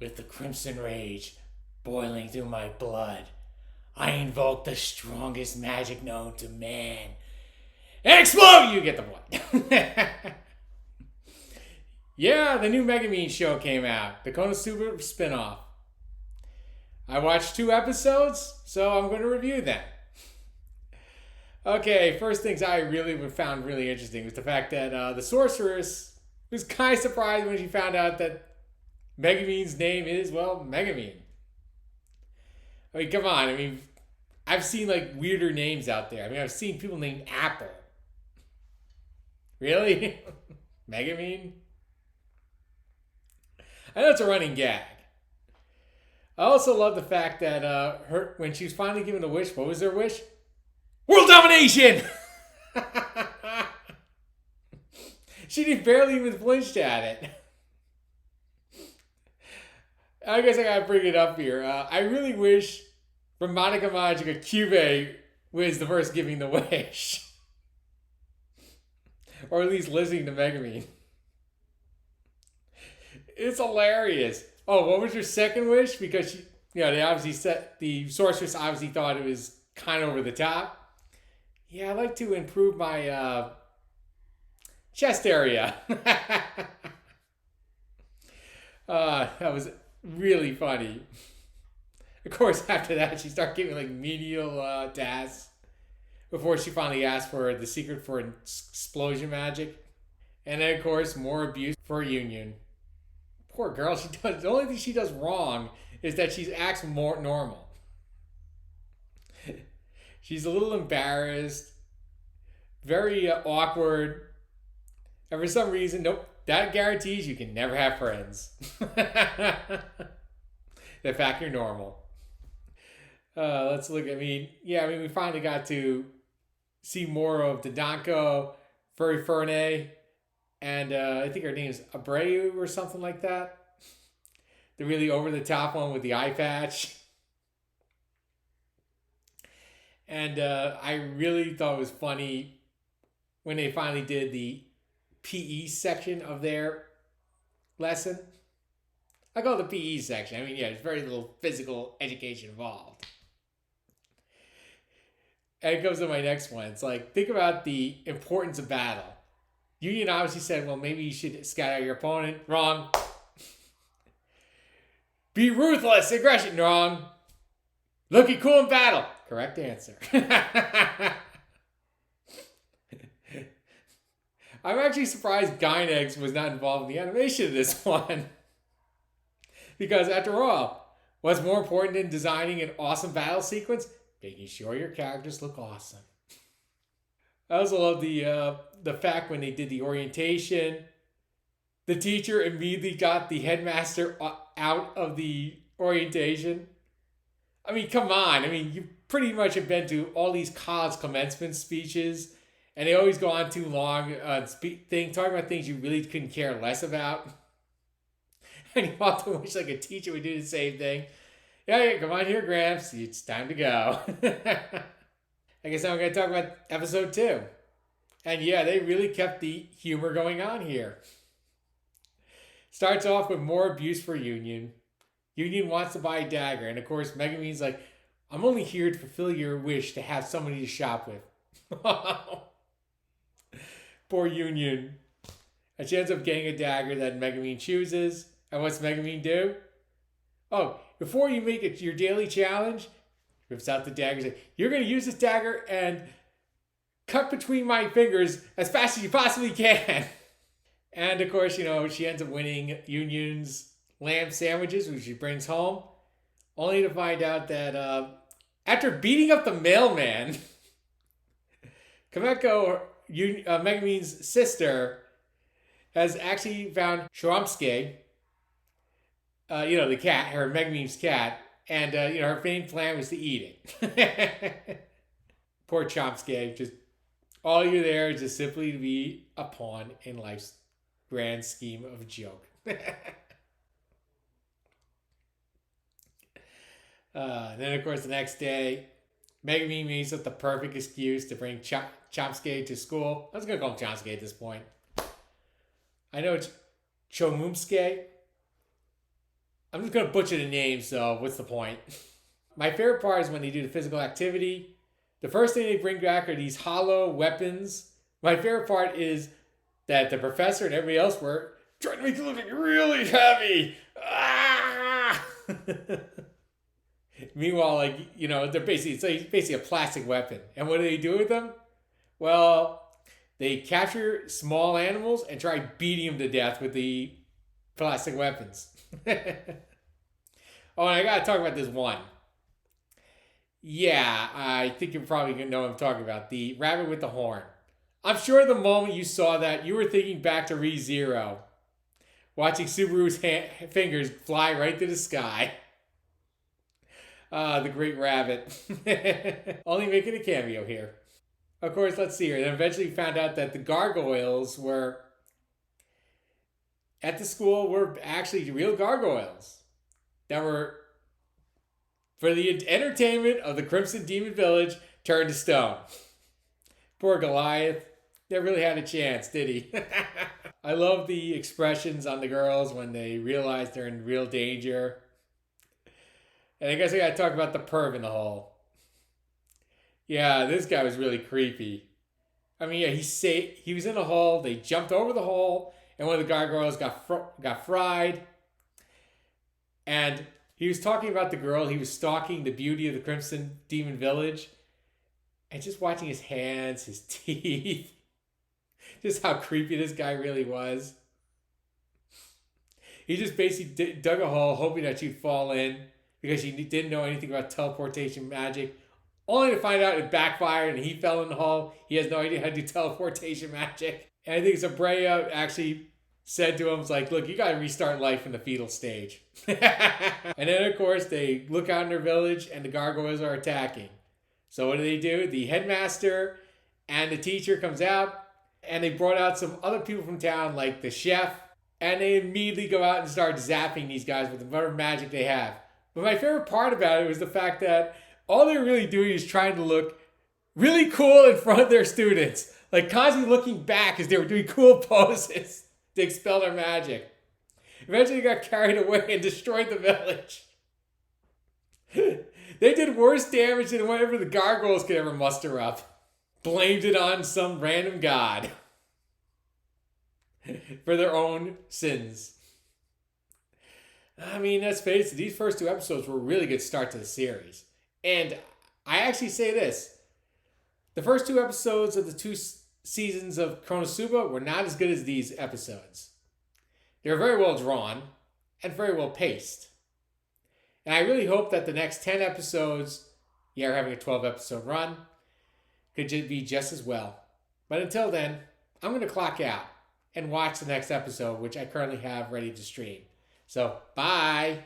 With the crimson rage boiling through my blood, I invoke the strongest magic known to man. And explode! You get the point. Yeah, the new Megumin show came out. The KonoSuba spinoff. I watched 2 episodes, so I'm going to review them. Okay, first things I really found really interesting was the fact that the sorceress was kind of surprised when she found out that Megumin's name is, well, Megumin. I mean, come on. I mean, I've seen like weirder names out there. I mean, I've seen people named Apple. Really? Megumin? I know it's a running gag. I also love the fact that her when she was finally given a wish, what was her wish? World domination! She barely even flinched at it. I guess I gotta bring it up here. I really wish from Monica Magica, Cube was the first giving the wish. Or at least listening to Megumin. It's hilarious. Oh, what was your second wish? Because she, they obviously the sorceress obviously thought it was kind of over the top. Yeah, I'd like to improve my chest area. That was really funny. Of course, after that, she started giving like menial tasks before she finally asked for the secret for explosion magic. And then, of course, more abuse for Union. Poor girl, the only thing she does wrong is that she acts more normal. She's a little embarrassed, very awkward, and for some reason, nope, that guarantees you can never have friends. The fact you're normal. Let's look. We finally got to see more of Dodonko, Furry Ferne, and I think her name is Abreu or something like that. The really over-the-top one with the eye patch. And I really thought it was funny when they finally did the PE section of their lesson. I call it the PE section. I mean, yeah, there's very little physical education involved. And it goes to my next one. It's like, think about the importance of battle. Union obviously said, well, maybe you should scout out your opponent. Wrong. Be ruthless. Aggression. Wrong. Looking cool in battle. Correct answer. I'm actually surprised Gynex was not involved in the animation of this one. Because after all, what's more important than designing an awesome battle sequence? Making sure your characters look awesome. I also love the fact when they did the orientation, the teacher immediately got the headmaster out of the orientation. I mean, come on. I mean, you pretty much have been to all these college commencement speeches, and they always go on too long, talking about things you really couldn't care less about. And you often wish like a teacher would do the same thing. Yeah, come on here, Gramps. It's time to go. I guess I'm going to talk about episode 2. And yeah, they really kept the humor going on here. Starts off with more abuse for Union. Union wants to buy a dagger. And of course, Megumin's like, I'm only here to fulfill your wish to have somebody to shop with. Poor Union. And she ends up getting a dagger that Megumin chooses. And what's Megumin do? Oh, before you make it your daily challenge, rips out the dagger and says, you're going to use this dagger and cut between my fingers as fast as you possibly can. And of course, she ends up winning Union's lamb sandwiches, which she brings home, only to find out that after beating up the mailman, Kameko, Megumin's sister, has actually found Chomusuke, the cat, her Megumin's cat, and her main plan was to eat it. Poor Chomusuke, just all you're there is just simply to be a pawn in life's grand scheme of a joke. Then, of course, the next day, Megumin meets up the perfect excuse to bring Chomusuke to school. I was going to call him Chomusuke at this point. I know it's Chomusuke. I'm just going to butcher the names, so what's the point? My favorite part is when they do the physical activity. The first thing they bring back are these hollow weapons. My favorite part is that the professor and everybody else were trying to make it look really heavy. Ah! Meanwhile, they're it's basically a plastic weapon. And what do they do with them? Well, they capture small animals and try beating them to death with the plastic weapons. Oh, and I gotta talk about this one. Yeah, I think you're probably gonna know what I'm talking about. The rabbit with the horn. I'm sure the moment you saw that, you were thinking back to ReZero, watching Subaru's fingers fly right to the sky. The great rabbit. Only making a cameo here. Of course, let's see here. Then eventually found out that the gargoyles were at the school were actually real gargoyles that were for the entertainment of the Crimson Demon Village turned to stone. Poor Goliath. Never really had a chance, did he? I love the expressions on the girls when they realize they're in real danger. And I guess I gotta talk about the perv in the hole. Yeah, this guy was really creepy. I mean, yeah, he was in a hole. They jumped over the hole, and one of the gargoyles got fried. And he was talking about the girl. He was stalking the beauty of the Crimson Demon Village, and just watching his hands, his teeth, just how creepy this guy really was. He just basically dug a hole, hoping that she'd fall in because she didn't know anything about teleportation magic. Only to find out it backfired and he fell in the hole. He has no idea how to do teleportation magic. And I think Zabrea actually said to him, like, look, you got to restart life in the fetal stage. And then, of course, they look out in their village and the gargoyles are attacking. So what do? The headmaster and the teacher comes out and they brought out some other people from town, like the chef. And they immediately go out and start zapping these guys with whatever magic they have. But my favorite part about it was the fact that all they're really doing is trying to look really cool in front of their students. Like constantly looking back as they were doing cool poses to expel their magic. Eventually they got carried away and destroyed the village. They did worse damage than whatever the gargoyles could ever muster up. Blamed it on some random god. For their own sins. I mean, let's face it, these first two episodes were a really good start to the series. And I actually say this. The first two episodes of the two seasons of KonoSuba were not as good as these episodes. They were very well drawn and very well paced. And I really hope that the next 10 episodes, we're having a 12 episode run, could be just as well. But until then, I'm going to clock out and watch the next episode, which I currently have ready to stream. So, bye!